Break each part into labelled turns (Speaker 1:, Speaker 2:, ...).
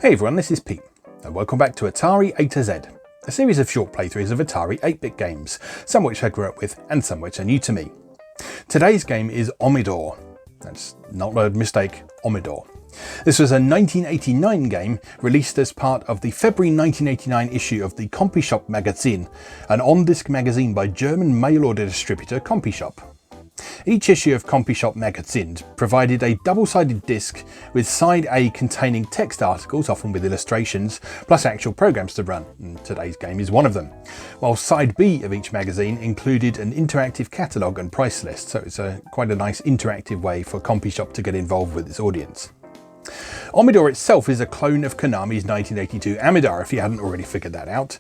Speaker 1: Hey everyone, this is Pete, and welcome back to Atari A to Z, a series of short playthroughs of Atari 8-bit games, some which I grew up with and some which are new to me. Today's game is Omidor. That's not a mistake, Omidor. This was a 1989 game released as part of the February 1989 issue of the compy-shop magazine, an on-disc magazine by German mail-order distributor compy-shop. Each issue of compy-shop magazine provided a double-sided disc with side A containing text articles, often with illustrations, plus actual programs to run, and today's game is one of them, while side B of each magazine included an interactive catalogue and price list, so it's quite a nice interactive way for compy-shop to get involved with its audience. Omidor itself is a clone of Konami's 1982 Amidar, if you hadn't already figured that out,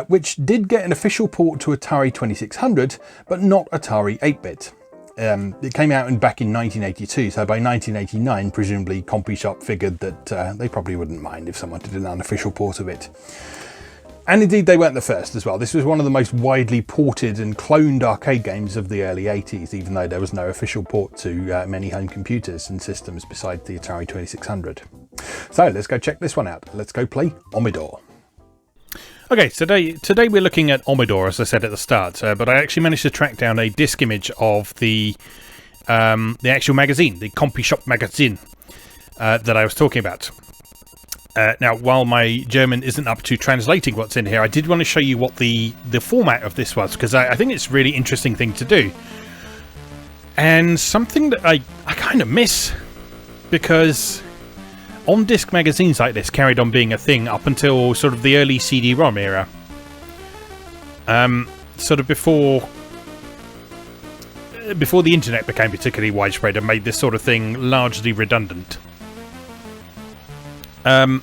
Speaker 1: which did get an official port to Atari 2600, but not Atari 8-bit. It came out back in 1982, so by 1989 presumably compy-shop figured that they probably wouldn't mind if someone did an unofficial port of it. And indeed they weren't the first as well. This was one of the most widely ported and cloned arcade games of the early 80s, even though there was no official port to many home computers and systems besides the Atari 2600. So let's go check this one out. Let's go play Omidor. Okay, today we're looking at Omidor, as I said at the start, but I actually managed to track down a disc image of the actual magazine, the compy-shop magazine that I was talking about. Now, while my German isn't up to translating what's in here, I did want to show you what the format of this was, because I think it's a really interesting thing to do. And something that I kind of miss, because on-disc magazines like this carried on being a thing up until sort of the early CD-ROM era. Sort of before the internet became particularly widespread and made this sort of thing largely redundant. But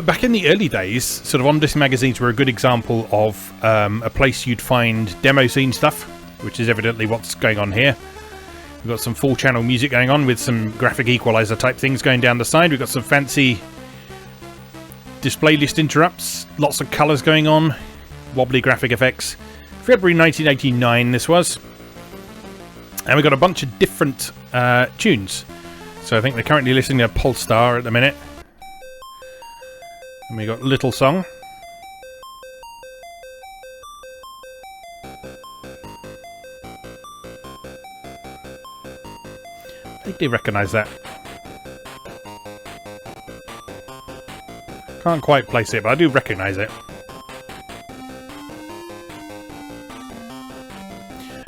Speaker 1: back in the early days, sort of on-disc magazines were a good example of a place you'd find demo scene stuff, which is evidently what's going on here. We've got some full channel music going on with some graphic equalizer type things going down the side. We've got some fancy display list interrupts, lots of colours going on, wobbly graphic effects. February 1989 this was. And we've got a bunch of different tunes. So I think they're currently listening to Polestar at the minute. And we got Little Song. I think they recognise that. Can't quite place it, but I do recognise it.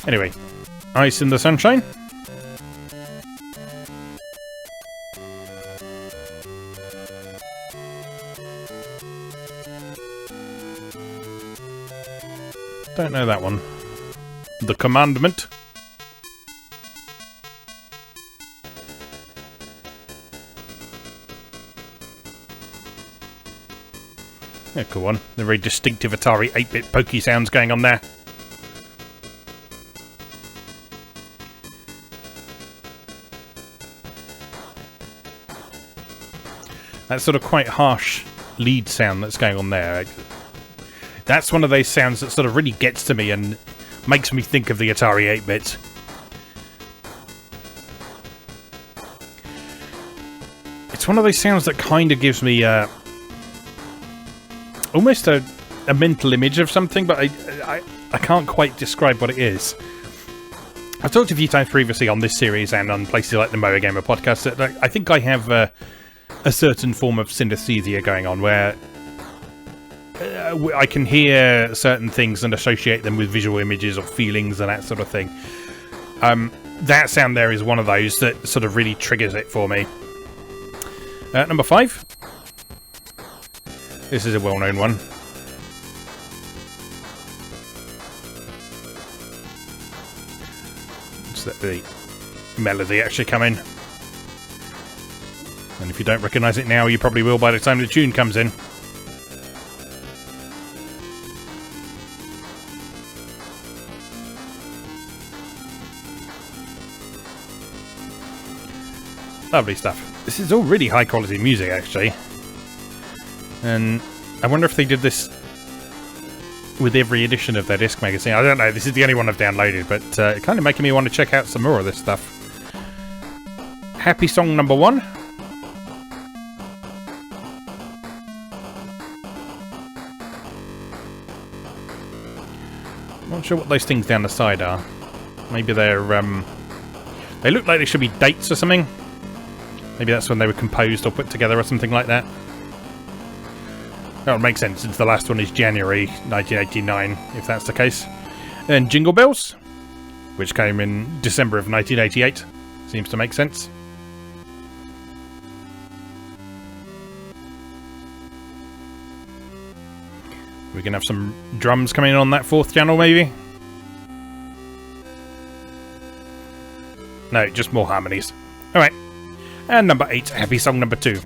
Speaker 1: Anyway, Ice in the Sunshine. Don't know that one. The Commandment. Yeah, cool one. The very distinctive Atari 8-bit pokey sounds going on there. That sort of quite harsh lead sound that's going on there. That's one of those sounds that sort of really gets to me and makes me think of the Atari 8-bits. It's one of those sounds that kind of gives me almost a mental image of something, but I can't quite describe what it is. I've talked a few times previously on this series and on places like the Moa Gamer podcast that I think I have a certain form of synesthesia going on where I can hear certain things and associate them with visual images or feelings and that sort of thing. That sound there is one of those that sort of really triggers it for me. Number 5. This is a well-known one. Let's let the melody actually come in. And if you don't recognise it now, you probably will by the time the tune comes in. Lovely stuff. This is all really high quality music, actually. And I wonder if they did this with every edition of their disc magazine. I don't know, this is the only one I've downloaded, but it's kind of making me want to check out some more of this stuff. Happy song number 1. Not sure what those things down the side are. Maybe they're, they look like they should be dates or something. Maybe that's when they were composed or put together or something like that. That would make sense since the last one is January 1989, if that's the case. And Jingle Bells, which came in December of 1988. Seems to make sense. We can have some drums coming in on that fourth channel, maybe? No, just more harmonies. Alright. And number 8, happy song number 2.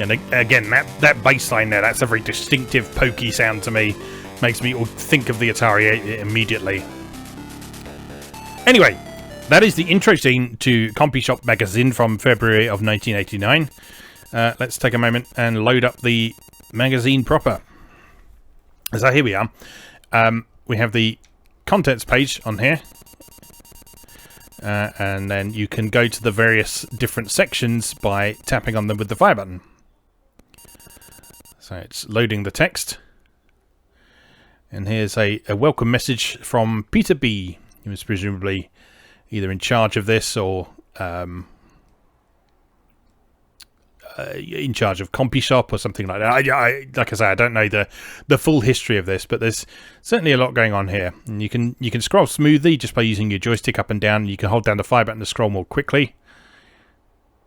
Speaker 1: And again, that bass line there, that's a very distinctive pokey sound to me. Makes me think of the Atari A immediately. Anyway, that is the intro scene to compy-shop magazine from February of 1989. Let's take a moment and load up the magazine proper. So here we are. We have the contents page on here. And then you can go to the various different sections by tapping on them with the fire button. So it's loading the text. And here's a welcome message from Peter B, who is presumably either in charge of this or in charge of compy-shop or something like that. Like I say, I don't know the full history of this, but there's certainly a lot going on here. And you can scroll smoothly just by using your joystick up and down. You can hold down the fire button to scroll more quickly.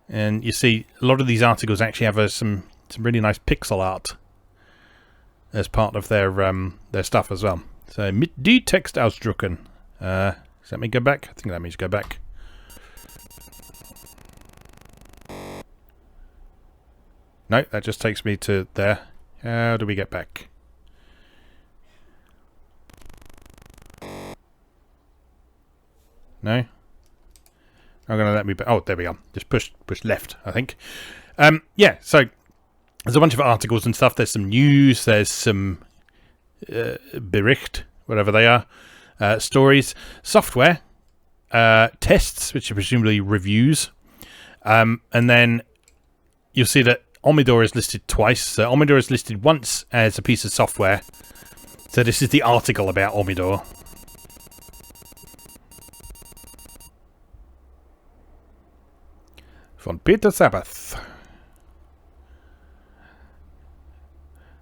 Speaker 1: And you see a lot of these articles actually have some really nice pixel art as part of their stuff as well. So, mit die Text ausdrucken. Does that mean go back? I think that means go back. No, that just takes me to there. How do we get back? No? I'm going to let me... Oh, there we are. Just push left, I think. Yeah, so there's a bunch of articles and stuff. There's some news. There's some Bericht, whatever they are. Stories. Software. Tests, which are presumably reviews. And then you'll see that Omidor is listed twice. So Omidor is listed once as a piece of software. So this is the article about Omidor. Von Peter Sabbath.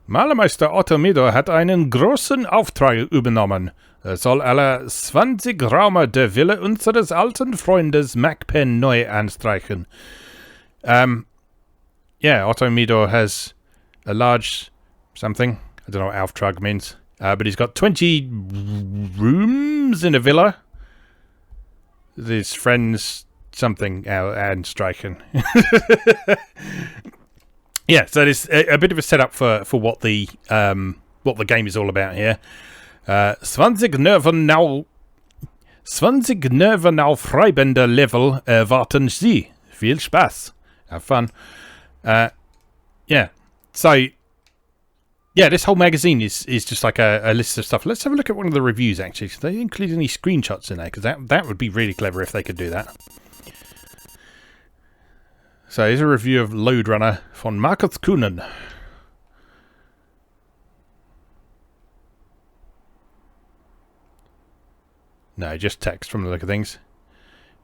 Speaker 1: Malermeister Otto Omidor hat einen großen Auftrag übernommen. Er soll alle 20 Räume der Villa unseres alten Freundes MacPen neu anstreichen. Yeah, Otto Omidor has a large something. I don't know what Auftrag means. But he's got 20 rooms in a villa. His friends something anstreichen. Yeah, so there's a bit of a setup for what the game is all about here. 20 Nervenau Freibänder Level erwarten Sie. Viel Spaß. Have fun. Yeah. So, yeah, this whole magazine is just like a list of stuff. Let's have a look at one of the reviews, actually. So they include any screenshots in there, because that would be really clever if they could do that. So here's a review of Load Runner von Markus Kuhnen. No, just text from the look of things.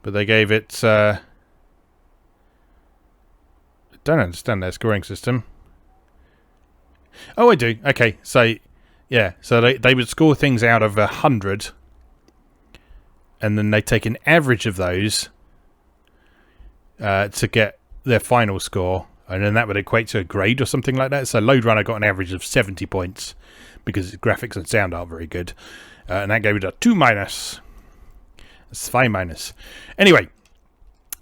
Speaker 1: But they gave it... I don't understand their scoring system. Oh, I do. Okay, so... Yeah, so they would score things out of 100. And then they take an average of those to get their final score. And then that would equate to a grade or something like that. So Load Runner got an average of 70 points. Because its graphics and sound aren't very good. And that gave it a 2-. 2-.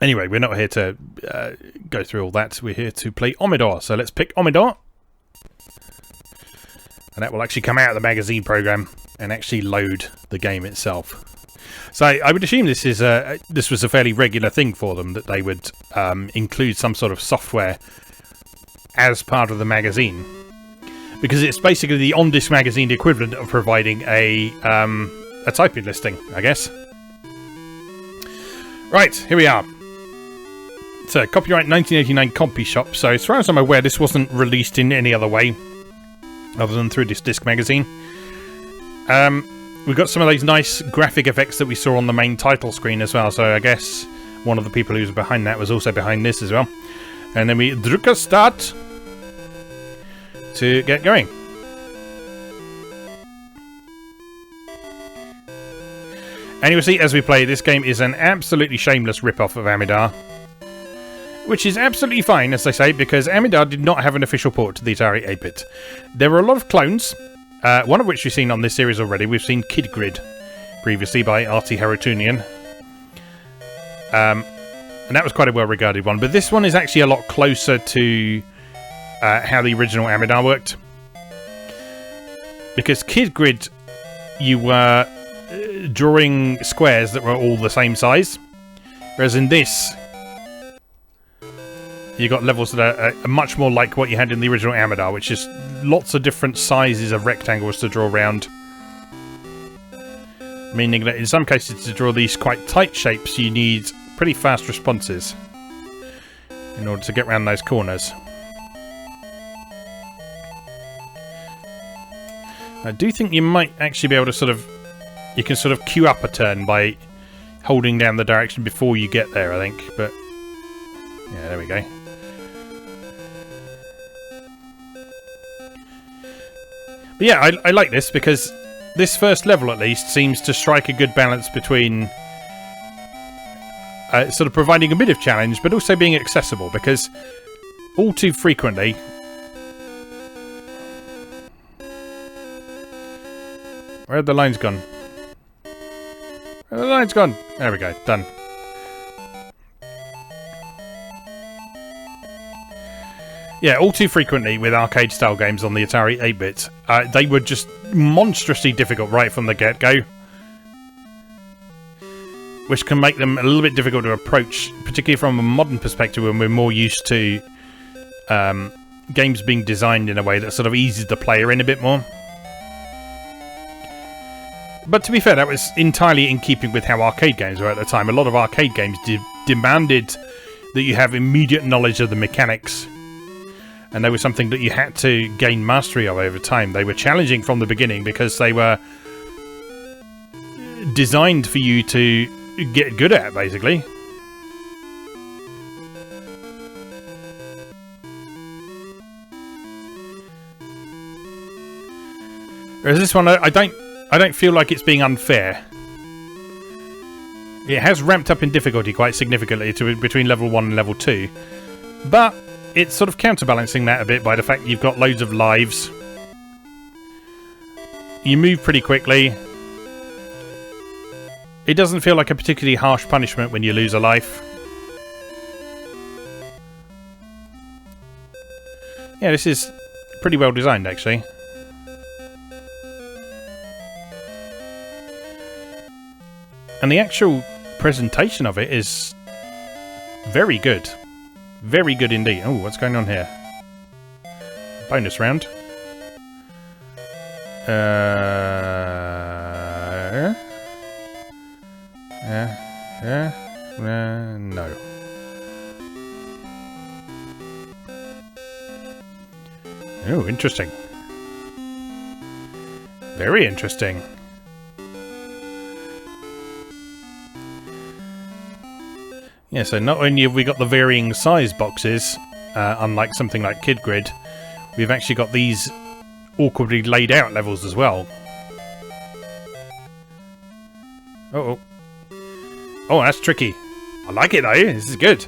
Speaker 1: Anyway, we're not here to go through all that. We're here to play Omidor. So let's pick Omidor. And that will actually come out of the magazine program and actually load the game itself. So I would assume this was a fairly regular thing for them, that they would include some sort of software as part of the magazine. Because it's basically the on-disc magazine equivalent of providing a typing listing, I guess. Right, here we are. It's a copyright 1989 compy-shop, so as far as I'm aware, this wasn't released in any other way other than through this disc magazine. We've got some of those nice graphic effects that we saw on the main title screen as well, so I guess one of the people who was behind that was also behind this as well. And then we drück start to get going. And you'll see as we play, this game is an absolutely shameless rip-off of Amidar. Which is absolutely fine, as they say, because Amidar did not have an official port to the Atari 8-bit. There were a lot of clones, one of which we've seen on this series already. We've seen Kid Grid previously by Artie Harutunian. And that was quite a well-regarded one. But this one is actually a lot closer to how the original Amidar worked. Because Kid Grid, you were drawing squares that were all the same size. Whereas in this, you got levels that are much more like what you had in the original Amidar, which is lots of different sizes of rectangles to draw around. Meaning that in some cases, to draw these quite tight shapes, you need pretty fast responses in order to get around those corners. I do think you might actually be able to you can sort of queue up a turn by holding down the direction before you get there, I think. But yeah, there we go. But yeah, I like this because this first level, at least, seems to strike a good balance between sort of providing a bit of challenge, but also being accessible, because all too frequently... Where have the lines gone? Where have the lines gone? There we go, done. Yeah, all too frequently with arcade-style games on the Atari 8-bit, they were just monstrously difficult right from the get-go. Which can make them a little bit difficult to approach, particularly from a modern perspective when we're more used to games being designed in a way that sort of eases the player in a bit more. But to be fair, that was entirely in keeping with how arcade games were at the time. A lot of arcade games demanded that you have immediate knowledge of the mechanics. And they were something that you had to gain mastery of over time. They were challenging from the beginning because they were designed for you to get good at, basically. Whereas this one, I don't feel like it's being unfair. It has ramped up in difficulty quite significantly between level 1 and level 2. But it's sort of counterbalancing that a bit by the fact you've got loads of lives. You move pretty quickly. It doesn't feel like a particularly harsh punishment when you lose a life. Yeah, this is pretty well designed, actually. And the actual presentation of it is very good. Very good indeed. Oh, what's going on here? Bonus round. No. Oh, interesting. Very interesting. Yeah, so not only have we got the varying size boxes, unlike something like Kid Grid, we've actually got these awkwardly laid out levels as well. Uh-oh. Oh, that's tricky. I like it though, this is good.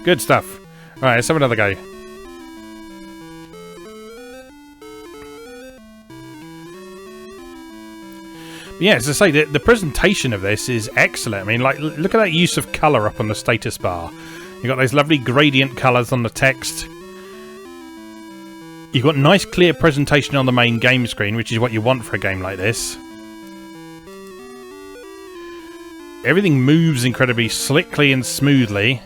Speaker 1: Good stuff. Alright, let's have another go. Yeah, as I say, the presentation of this is excellent. I mean, like, look at that use of colour up on the status bar. You've got those lovely gradient colours on the text. You've got nice, clear presentation on the main game screen, which is what you want for a game like this. Everything moves incredibly slickly and smoothly.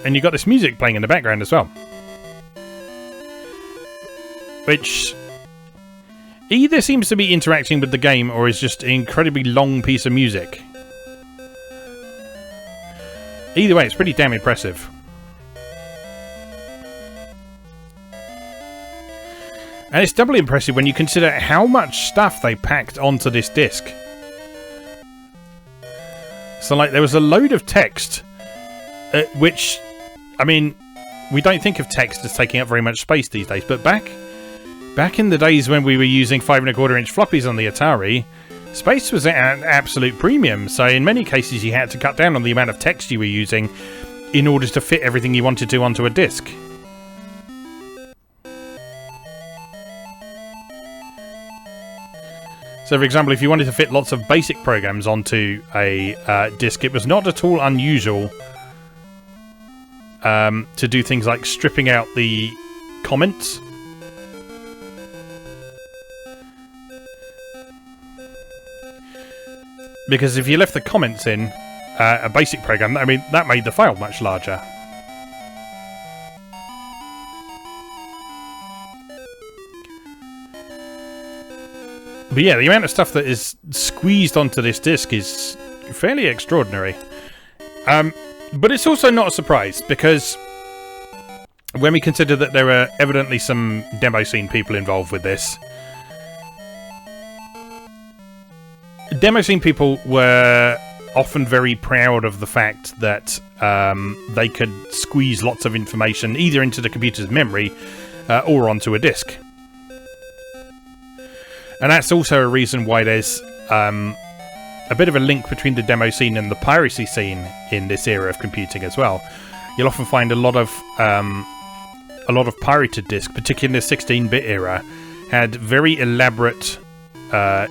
Speaker 1: And you've got this music playing in the background as well. Which either seems to be interacting with the game or is just an incredibly long piece of music. Either way, it's pretty damn impressive. And it's doubly impressive when you consider how much stuff they packed onto this disc. So, like, there was a load of text, which, I mean, we don't think of text as taking up very much space these days, but back in the days when we were using 5¼ inch floppies on the Atari, space was at an absolute premium. So in many cases, you had to cut down on the amount of text you were using in order to fit everything you wanted to onto a disc. So, for example, if you wanted to fit lots of basic programs onto a disk, it was not at all unusual to do things like stripping out the comments. Because if you left the comments in a basic program, I mean, that made the file much larger. But yeah, the amount of stuff that is squeezed onto this disc is fairly extraordinary. But it's also not a surprise, because when we consider that there are evidently some demo scene people involved with this, demo scene people were often very proud of the fact that they could squeeze lots of information either into the computer's memory or onto a disc. And that's also a reason why there's a bit of a link between the demo scene and the piracy scene in this era of computing as well. You'll often find a lot of pirated discs, particularly in the 16-bit era, had very elaborate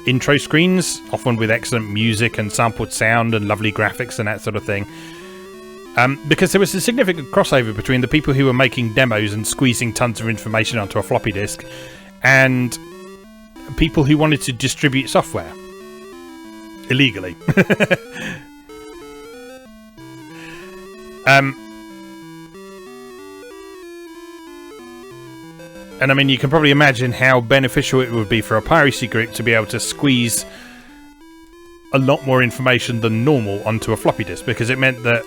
Speaker 1: intro screens, often with excellent music and sampled sound and lovely graphics and that sort of thing. Because there was a significant crossover between the people who were making demos and squeezing tons of information onto a floppy disk and people who wanted to distribute software illegally. And I mean, you can probably imagine how beneficial it would be for a piracy group to be able to squeeze a lot more information than normal onto a floppy disk, because it meant that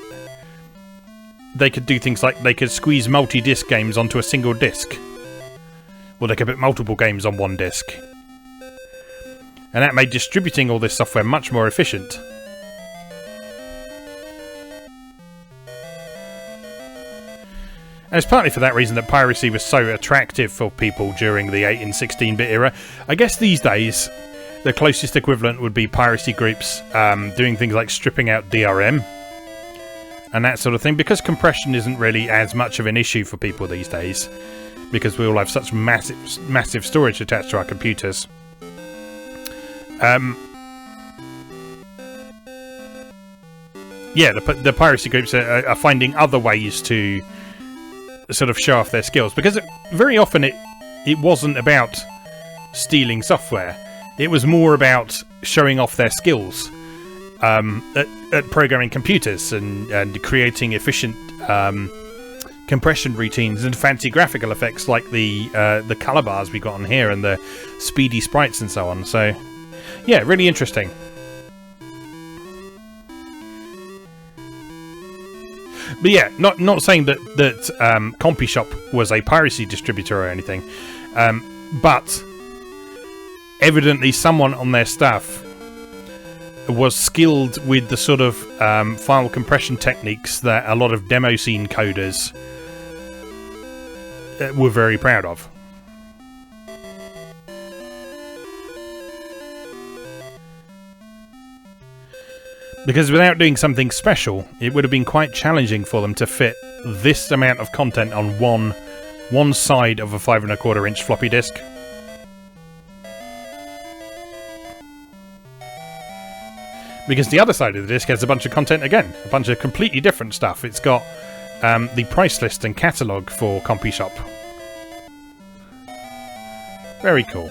Speaker 1: they could do things like they could squeeze multi-disc games onto a single disc, or they could put multiple games on one disc. And that made distributing all this software much more efficient. And it's partly for that reason that piracy was so attractive for people during the 8 and 16-bit era. I guess these days, the closest equivalent would be piracy groups doing things like stripping out DRM and that sort of thing, because compression isn't really as much of an issue for people these days, because we all have such massive storage attached to our computers. Yeah, the piracy groups are finding other ways to sort of show off their skills, because very often it wasn't about stealing software. It was more about showing off their skills at programming computers and creating efficient compression routines and fancy graphical effects like the color bars we got on here and the speedy sprites and so on. So yeah, really interesting. But yeah, not saying that compy-shop was a piracy distributor or anything, but evidently someone on their staff was skilled with the sort of file compression techniques that a lot of demo scene coders were very proud of. Because without doing something special, it would have been quite challenging for them to fit this amount of content on one side of a 5¼ inch floppy disk. Because the other side of the disk has a bunch of content again, a bunch of completely different stuff. It's got the price list and catalogue for compy-shop. Very cool.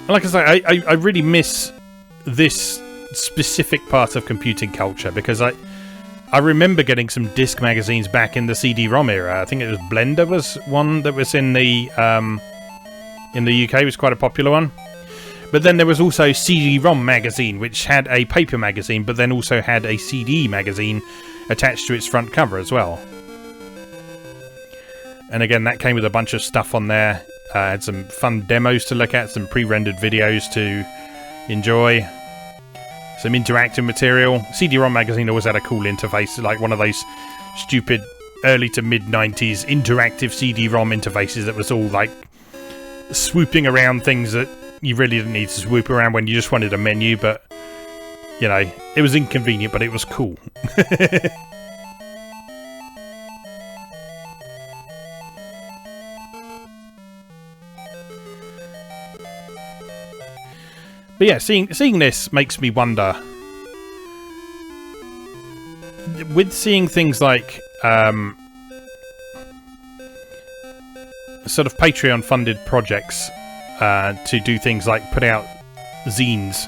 Speaker 1: Like I say, I really miss this specific part of computing culture, because I remember getting some disc magazines back in the CD-ROM era. I think it was Blender was one that was in the UK. It was quite a popular one. But then there was also CD-ROM magazine, which had a paper magazine, but then also had a CD magazine attached to its front cover as well. And again, that came with a bunch of stuff on there. Had some fun demos to look at, some pre-rendered videos to enjoy, some interactive material. CD-ROM magazine always had a cool interface, like one of those stupid early to mid-90s interactive CD-ROM interfaces that was all like swooping around things that you really didn't need to swoop around when you just wanted a menu, but you know, it was inconvenient, but it was cool. But yeah, seeing this makes me wonder. With seeing things like sort of Patreon-funded projects to do things like put out zines.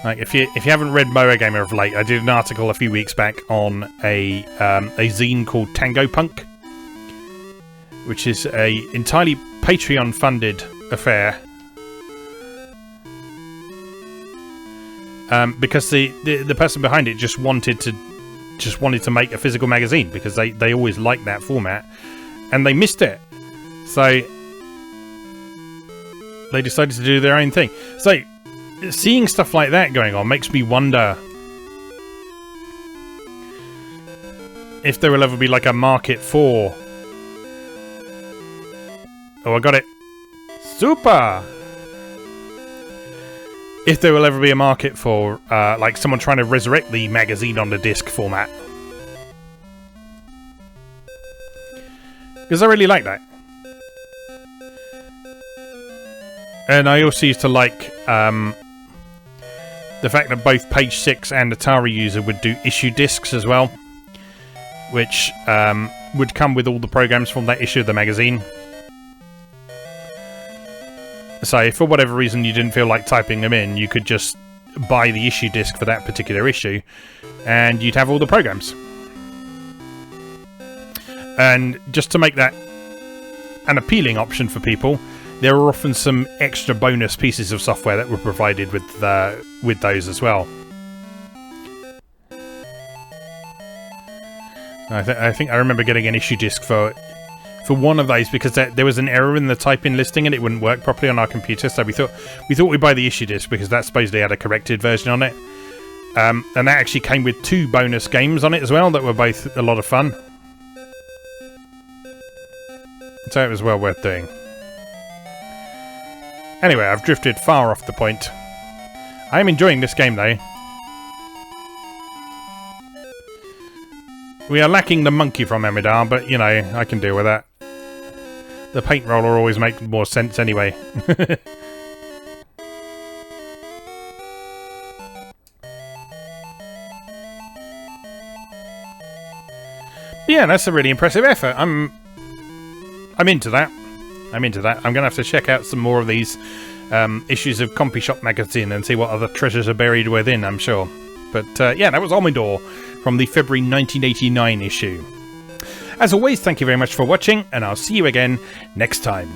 Speaker 1: Like if you haven't read Moa Gamer of late, I did an article a few weeks back on a zine called Tango Punk, which is a entirely Patreon-funded affair. Because the person behind it just wanted to make a physical magazine because they always liked that format, and they missed it, so they decided to do their own thing. So seeing stuff like that going on makes me wonder if there will ever be like a market for. Oh, I got it. Super. If there will ever be a market for, like, someone trying to resurrect the magazine on the disc format. Because I really like that. And I also used to like the fact that both Page 6 and Atari User would do issue discs as well. Which would come with all the programs from that issue of the magazine. So, if for whatever reason you didn't feel like typing them in, you could just buy the issue disc for that particular issue, and you'd have all the programs. And just to make that an appealing option for people, there are often some extra bonus pieces of software that were provided with those as well. I think I remember getting an issue disc for one of those because there was an error in the type-in listing and it wouldn't work properly on our computer, so we thought we'd buy the issue disc because that supposedly had a corrected version on it. And that actually came with 2 bonus games on it as well that were both a lot of fun. So it was well worth doing. Anyway, I've drifted far off the point. I am enjoying this game though. We are lacking the monkey from Amidar, but you know, I can deal with that. The paint roller always makes more sense anyway. But yeah, that's a really impressive effort. I'm into that. I'm gonna have to check out some more of these issues of compy-shop magazine and see what other treasures are buried within, I'm sure. But yeah, that was Omidor from the February 1989 issue. As always, thank you very much for watching, and I'll see you again next time.